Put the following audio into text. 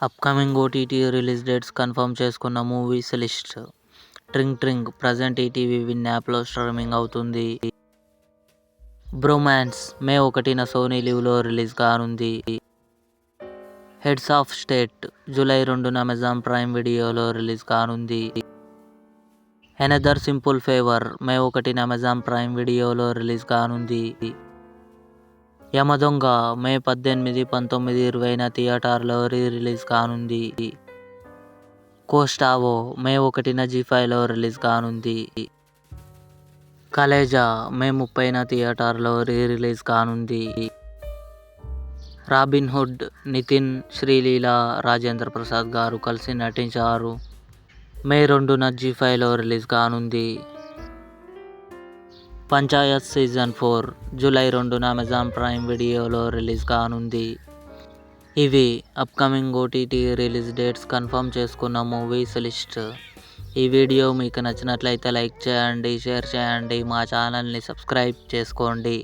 Upcoming OTT release dates confirm చేసుకున్న movies list. Tring tring present ETV win యాప్లో streaming అవుతుంది. Bromance May 1న Sony లివ్లో release కానుంది. హెడ్స్ ఆఫ్ స్టేట్ జూలై 2న అమెజాన్ ప్రైమ్ వీడియోలో రిలీజ్ కానుంది. ఎనదర్ సింపుల్ ఫేవర్ మే 1న అమెజాన్ ప్రైమ్ వీడియోలో రిలీజ్ కానుంది. యమదొంగ మే 18, 19, 20న థియేటర్లో రిలీజ్ కానుంది. కోస్టావో మే 1న జీ5లో రిలీజ్ కానుంది. కలేజా మే 30న థియేటర్లో రిలీజ్ కానుంది. రాబిన్హుడ్ నితిన్, శ్రీలీల, రాజేంద్ర ప్రసాద్ గారు కలిసి నటించారు. మే 2న జీ5లో రిలీజ్ కానుంది. పంచాయత్ సీజన్ 4 జూలై 2న అమెజాన్ ప్రైమ్ వీడియోలో రిలీజ్ కానుంది. ఇవి upcoming OTT release dates confirm చేసుకున్న మూవీస్ లిస్ట్. ఈ వీడియో మీకు నచ్చినట్లయితే లైక్ చేయండి, షేర్ చేయండి, మా ఛానల్ని సబ్స్క్రైబ్ చేసుకోండి.